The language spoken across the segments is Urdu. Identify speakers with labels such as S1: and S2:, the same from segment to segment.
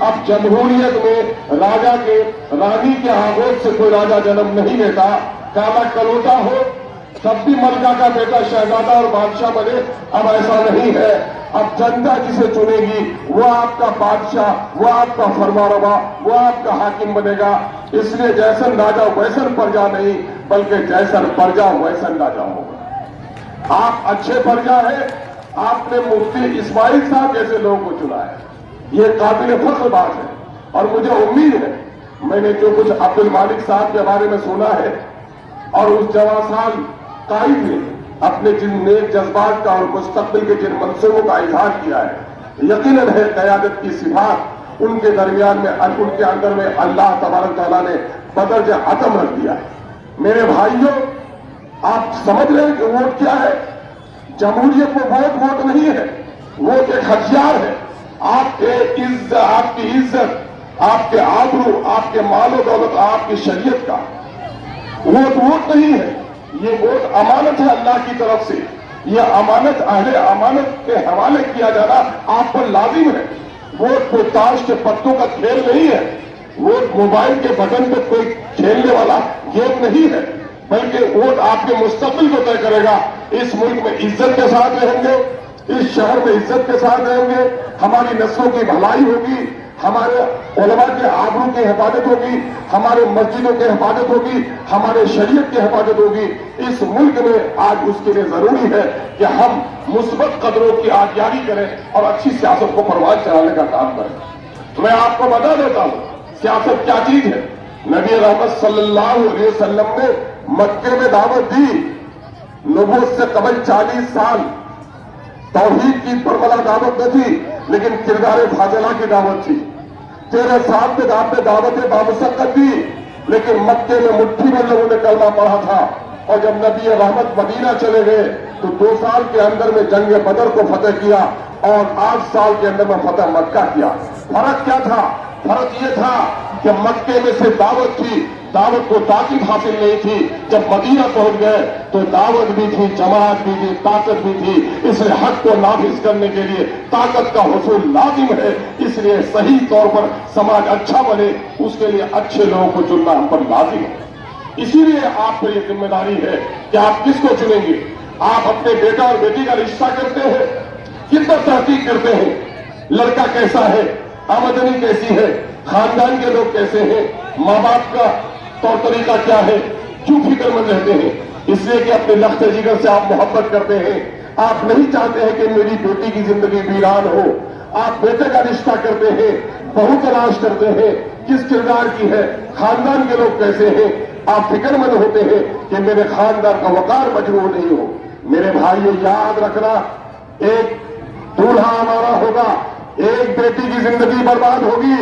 S1: اب جمہوریت میں راجا کے رانی کے آغوش سے کوئی راجا جنم نہیں لیتا، کالا کلوٹا ہو تب بھی ملکہ کا بیٹا شہزادہ اور بادشاہ بنے۔ اب ایسا نہیں ہے، اب جنتا جسے چنے گی وہ آپ کا بادشاہ، وہ آپ کا فرمانروا، وہ آپ کا حاکم بنے گا۔ اس لیے جیسن راجا ویسن پرجا نہیں، بلکہ جیسن پرجا ویسن راجا ہوگا۔ آپ اچھے پرجا ہیں، آپ نے مفتی اسماعیل صاحب جیسے لوگوں کو چنا ہے، یہ قابل فخر بات ہے۔ اور مجھے امید ہے، میں نے جو کچھ عبد المالک صاحب کے بارے میں سنا ہے اور اس جوان سال قائد نے اپنے جن نیک جذبات کا اور مستقبل کے جن منصوبوں کا اظہار کیا ہے، یقیناً ہے قیادت کی صفات ان کے درمیان میں، ان کے اندر میں اللہ تبارک تعالیٰ نے بدرجہ عدم رکھ دیا ہے۔ میرے بھائیوں، آپ سمجھ رہے ہیں کہ ووٹ کیا ہے؟ جمہوریت میں ووٹ نہیں ہے، ووٹ ایک ہتھیار ہے۔ آپ کی عزت، آپ کے آبرو، آپ کے مال و دولت، آپ کی شریعت کا ووٹ نہیں ہے، یہ ووٹ امانت ہے اللہ کی طرف سے۔ یہ امانت اہل امانت کے حوالے کیا جانا آپ پر لازم ہے۔ ووٹ کوئی تاش کے پتوں کا کھیل نہیں ہے، ووٹ موبائل کے بٹن پہ کوئی کھیلنے والا گیم نہیں ہے، بلکہ ووٹ آپ کے مستقبل کو طے کرے گا۔ اس ملک میں عزت کے ساتھ رہیں گے، اس شہر میں عزت کے ساتھ رہیں گے، ہماری نسلوں کی بھلائی ہوگی، ہمارے علماء کے آبرو کی حفاظت ہوگی، ہمارے مسجدوں کی حفاظت ہوگی، ہمارے شریعت کی حفاظت ہوگی۔ اس ملک میں آج اس کے لیے ضروری ہے کہ ہم مثبت قدروں کی آگیاری کریں اور اچھی سیاست کو پروان چڑھانے کا کام کریں۔ میں آپ کو بتا دیتا ہوں سیاست کیا چیز ہے۔ نبی رحمت صلی اللہ علیہ وسلم نے مکے میں دعوت دی، نبوت سے قبل 40 سال توحید کی برملا دعوت نہ تھی، لیکن کردار فاضلہ کی دعوت تھی۔ 13 سال میں آپ نے دعوت بامشقت دی، لیکن مکے میں مٹھی میں لوگوں نے کلمہ پڑھا تھا۔ اور جب نبی رحمت مدینہ چلے گئے تو 2 سال کے اندر میں جنگ بدر کو فتح کیا اور 8 سال کے اندر میں فتح مکہ کیا۔ فرق کیا تھا؟ فرق یہ تھا کہ مکے میں سے دعوت تھی، دعوت کو طاقت حاصل نہیں تھی۔ جب مدینہ پہنچ گئے تو دعوت بھی تھی، جماعت بھی تھی، طاقت بھی تھی۔ اس لیے حق کو نافذ کرنے کے لیے طاقت کا حصول لازم ہے۔ اس لیے صحیح طور پر سماج اچھا بنے، اس کے لیے اچھے لوگوں کو چننا ہم پر لازم ہے۔ اسی لیے آپ پر یہ ذمہ داری ہے کہ آپ کس کو چنیں گے۔ آپ اپنے بیٹا اور بیٹی کا رشتہ کرتے ہیں، کتنا تحقیق کرتے ہیں، لڑکا کیسا ہے، آمدنی کیسی ہے، خاندان کے لوگ کیسے ہیں، ماں باپ کا طور طریقہ کیا ہے، کیوں فکر مند رہتے ہیں؟ اس لیے کہ اپنے لخت جگر سے آپ محبت کرتے ہیں۔ آپ نہیں چاہتے ہیں کہ میری بیٹی کی زندگی ویران ہو۔ آپ بیٹے کا رشتہ کرتے ہیں، بہو تلاش کرتے ہیں، کس کردار کی ہے، خاندان کے لوگ کیسے ہیں۔ آپ فکر مند ہوتے ہیں کہ میرے خاندان کا وقار مجروح نہیں ہو۔ میرے بھائیو، یاد رکھنا، ایک دولہا ہمارا ہوگا، ایک بیٹی کی زندگی برباد ہوگی،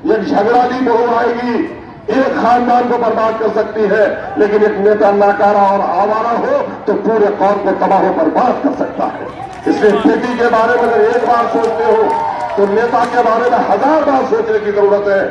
S1: ایک جھگڑالی بہو آئے گی، ایک خاندان کو برباد کر سکتی ہے، لیکن ایک نیتا ناکارہ اور آوارہ ہو تو پورے قوم کو تباہ و برباد کر سکتا ہے۔ اس لیے بیٹی کے بارے میں اگر ایک بار سوچتے ہو تو نیتا کے بارے میں 1000 بار سوچنے کی ضرورت ہے۔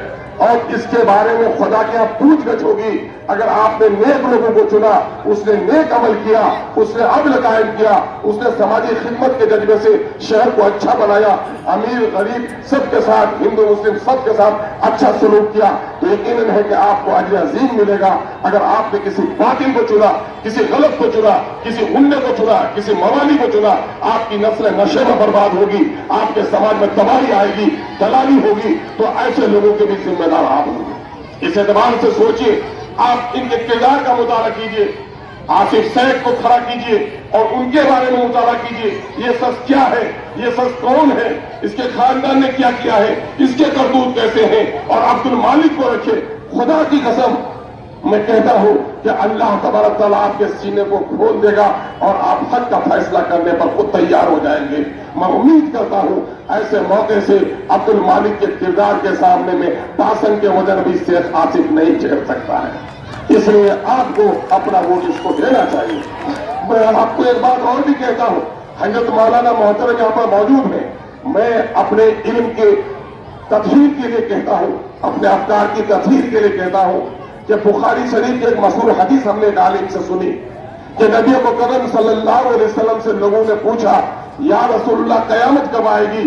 S1: اور اس کے بارے میں خدا کی آپ پوچھ گچھ ہوگی۔ اگر آپ نے نیک لوگوں کو چنا، اس نے نیک عمل کیا، اس نے عدل قائم کیا، اس نے سماجی خدمت کے جذبے سے شہر کو اچھا بنایا، امیر غریب سب کے ساتھ، ہندو مسلم سب کے ساتھ اچھا سلوک کیا، تو یقیناً ہے کہ آپ کو اجر عظیم ملے گا۔ اگر آپ نے کسی باطل کو چنا، کسی غلط کو چنا، کسی غنڈے کو چنا، کسی موالی کو چنا، آپ کی نسل نشے میں برباد ہوگی، آپ کے سماج میں تباہی آئے گی، دلالی ہوگی، تو ایسے لوگوں کے بھی ذمہ دار آپ ہوں گے۔ اس اعتبار سے سوچئے، آپ ان کے کردار کا مطالعہ کیجئے، آصف سیف کو کھڑا کیجئے اور ان کے بارے میں مطالعہ کیجئے۔ یہ شخص کیا ہے، یہ شخص کون ہے، اس کے خاندان نے کیا کیا ہے، اس کے کرتوت کیسے ہیں، اور عبد المالک کو رکھے۔ خدا کی قسم میں کہتا ہوں کہ اللہ تبارک تعالیٰ آپ کے سینے کو کھول دے گا اور آپ حق کا فیصلہ کرنے پر خود تیار ہو جائیں گے۔ میں امید کرتا ہوں ایسے موقع سے عبد المالک کے کردار کے سامنے میں باسن کے وزن بھی شیخ آصف نہیں چڑھ سکتا ہے۔ اس لیے آپ کو اپنا ووٹ اس کو دینا چاہیے۔ میں آپ کو ایک بات اور بھی کہتا ہوں، حضرت مولانا محترم یہاں پر موجود ہیں، میں اپنے علم کے تطہیر کے لیے کہتا ہوں، اپنے افکار کی تطہیر کے لیے کہتا ہوں کہ بخاری شریف کی ایک مشہور حدیث ہم نے ایک عالم سے سنی کہ نبی مکرم صلی اللہ علیہ وسلم سے لوگوں نے پوچھا، یا رسول اللہ قیامت کب آئے گی؟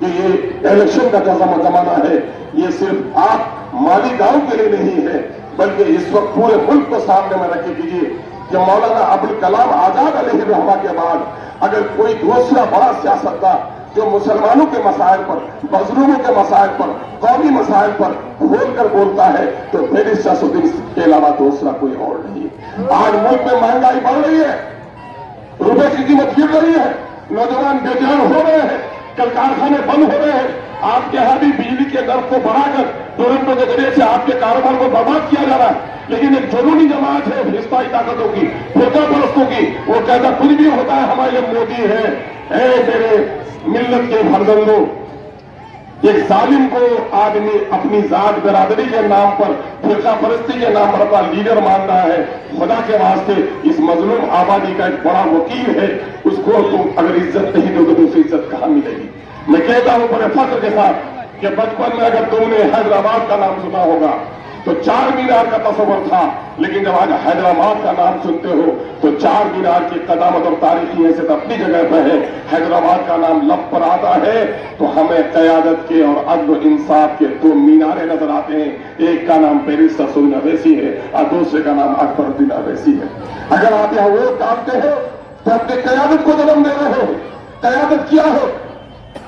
S1: کہ یہ الیکشن کا زمانہ ہے، یہ صرف آپ مالیگاؤں کے لیے نہیں ہے، بلکہ اس وقت پورے ملک کو سامنے میں رکھے کیجیے کہ مولانا ابوالکلام آزاد علیہ الرحمہ کے بعد اگر کوئی دوسرا بڑا سیاستدان جو مسلمانوں کے مسائل پر، مظلوموں کے مسائل پر، قومی مسائل پر کھول کر بولتا ہے تو بیرسٹر شمس الدین کے علاوہ دوسرا کوئی اور نہیں ہے۔ آج ملک میں مہنگائی بڑھ رہی ہے، روپے کی قیمت گر رہی ہے، نوجوان بے جان ہو رہے ہیں، کل کارخانے بند ہو رہے ہیں، آپ کے یہاں بھی بجلی کے نرخ کو بڑھا کر ٹورنٹو کے ذریعے سے آپ کے کاروبار کو برباد کیا جا رہا ہے۔ لیکن ایک جنونی جماعت ہے حزبائی طاقتوں کی، فرقہ پرستوں کی، وہ کہتا کچھ بھی ہوتا ہے ہمارے مودی ہے۔ اے میرے ملت کے فرزندوں، ایک ظالم کو آدمی اپنی ذات برادری کے نام پر، فرقہ پرستی کے نام پر اپنا لیڈر مان رہا ہے، خدا کے واسطے اس مظلوم آبادی کا ایک بڑا وکیل ہے، اس کو تم اگر عزت نہیں دو تو اسے عزت کہاں ملے گی؟ میں کہتا ہوں بڑے فخر کے ساتھ کہ بچپن میں اگر تم نے حیدرآباد کا نام سنا ہوگا تو چار مینار کا تصور تھا، لیکن جب آج حیدرآباد کا نام سنتے ہو تو چار مینار کی قدامت اور تاریخی حیثیت اپنی جگہ پہ ہے۔ حیدرآباد کا نام لب پر آتا ہے تو ہمیں قیادت کے اور عدل و انصاف کے دو میناریں نظر آتے ہیں، ایک کا نام بیرسٹر شمس الدین اویسی ہے اور دوسرے کا نام اکبر الدین اویسی ہے۔ اگر آپ یہاں ووٹ ڈالتے ہو تو اپنے قیادت کو جنم دے رہے ہو۔ قیادت کیا ہے؟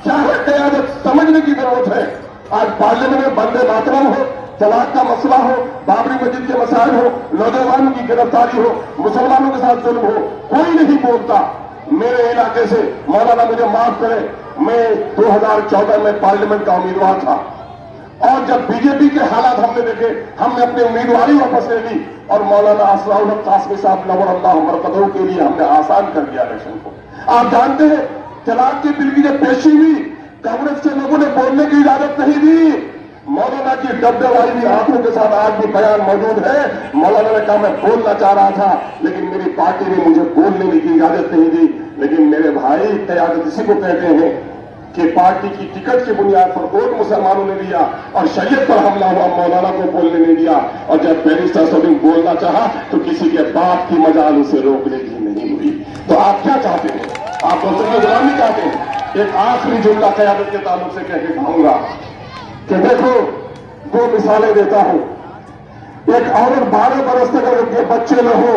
S1: کیا ہے قیادت؟ سمجھنے کی ضرورت ہے۔ آج پارلیمنٹ میں وندے ماترم ہو، طلاق کا مسئلہ ہو، بابری مسجد کے مسائل ہو، نوجوانوں کی گرفتاری ہو، مسلمانوں کے ساتھ ظلم ہو، کوئی نہیں بولتا۔ میرے علاقے سے مولانا مجھے معاف کرے، میں 2014 میں پارلیمنٹ کا امیدوار تھا، اور جب بی جے پی کے حالات ہم نے دیکھے، ہم نے اپنی امیدواری واپس لے لی اور مولانا اسرار الحق قاسمی صاحب نور اللہ مرقدہ کے لیے ہم نے آسان کر دیا الیکشن کو۔ آپ جانتے ہیں طلاق کے بل کی جب پیشی ہوئی، کانگریس کے لوگوں نے بولنے کی اجازت نہیں دی۔ مولانا کی ڈبے والی آنکھوں کے ساتھ آج بھی بیان موجود ہے۔ مولانا نے کہا میں بولنا چاہ رہا تھا لیکن میری پارٹی نے مجھے بولنے کی اجازت نہیں دی۔ لیکن میرے بھائی، قیادت اسی کو کہتے ہیں کہ پارٹی کی ٹکٹ کی بنیاد پر ووٹ مسلمانوں نے لیا اور شریعت پر حملہ ہوا، مولانا کو بولنے نہیں دیا، اور جب بیرسٹر شمس الدین بولنا چاہا تو کسی کے باپ کی مجال اسے روکنے کی نہیں ہوئی۔ تو آپ کیا چاہتے ہیں؟ آپ دوسروں کی غلامی چاہتے ہیں؟ ایک آخری جملہ قیادت کے تعلق سے کہہ کے کہوں گا کہ دیکھو، دو مثالیں دیتا ہوں۔ ایک عورت 12 برس تک اگر ان کے بچے نہ ہو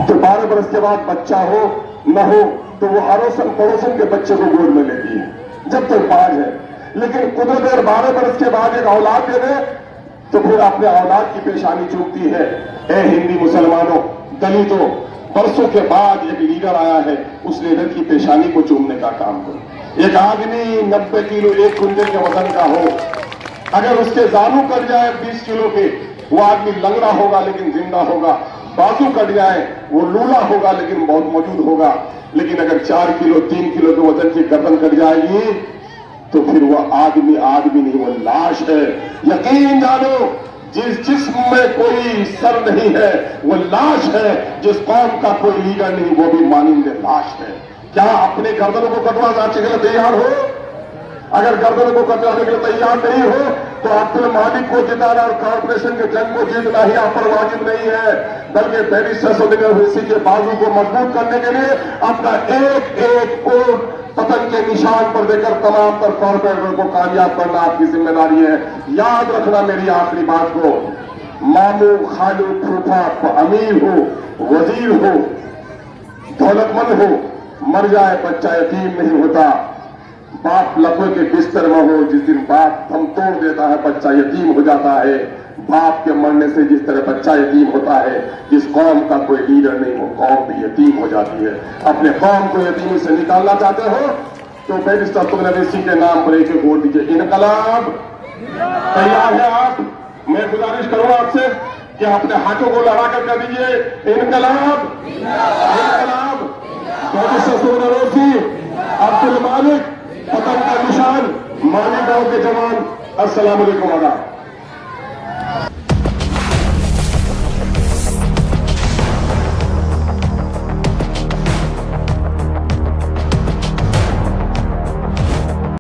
S1: تو 12 برس کے بعد بچہ ہو نہ ہو تو وہ اڑوسن پڑوسن کے بچے کو گود میں لیتی ہے جب تک باج ہے، لیکن قدرت 12 برس کے بعد ایک اولاد دے دے تو پھر اپنے اولاد کی پیشانی چومتی ہے۔ اے ہندی مسلمانوں، دلتوں، برسوں کے بعد ایک لیڈر آیا ہے، اس لیڈر کی پیشانی کو چومنے کا کام کرو۔ ایک آدمی 90 کلو 1 کنٹل کے وزن کا ہو، اگر اس کے زانو کٹ جائے 20 کلو کے، وہ آدمی لنگڑا ہوگا لیکن زندہ ہوگا۔ بازو کٹ جائے وہ لولا ہوگا لیکن بہت موجود ہوگا۔ لیکن اگر 4 کلو 3 کلو کے وزن کی گردن کٹ جائے گی تو پھر وہ آدمی نہیں، وہ لاش ہے۔ یقین جانو، جس جسم میں کوئی سر نہیں ہے وہ لاش ہے، جس قوم کا کوئی لیڈر نہیں وہ بھی مانند لاش ہے۔ کیا اپنے گردنوں کو کٹوانے کے لیے تیار ہو؟ اگر گردنوں کو کٹوانے کے لیے تیار نہیں ہو تو عبد المالک کو جتانا اور کارپوریشن کے جنگ کو جیتنا ہی آپ پر واجب نہیں ہے، بلکہ بیرسٹر شمس الدین اویسی کے بازو کو مضبوط کرنے کے لیے اپنا ایک ایک ووٹ پتنگ کے نشان پر دے کر تمام تر کارپوریٹر کو کامیاب کرنا آپ کی ذمہ داری ہے۔ یاد رکھنا میری آخری بات کو، ماموں، خالو، پھوپھا، امیر ہو، وزیر ہو، دولت مند ہو، مر جائے بچہ یتیم نہیں ہوتا۔ باپ لقوے کے بستر میں ہو، جس دن باپ دم توڑ دیتا ہے بچہ یتیم ہو جاتا ہے۔ باپ کے مرنے سے جس طرح بچہ یتیم ہوتا ہے، جس قوم کا کوئی لیڈر نہیں وہ قوم بھی یتیم ہو جاتی ہے۔ اپنے قوم کو یتیمی سے نکالنا چاہتے ہو تو بیرسٹر شمس الدین اویسی کے نام پر ایک ووٹ دیجیے۔ انقلاب تیار ہے آپ؟ میں گزارش کروں آپ سے کہ اپنے ہاتھوں کو لڑا کر کہہ دیجیے انقلاب، انقلاب۔ بیرسٹر شمس الدین اویسی، عبد المالک، پتنگ کا نشان، مالیگاؤں کے جوان۔ السلام علیکم۔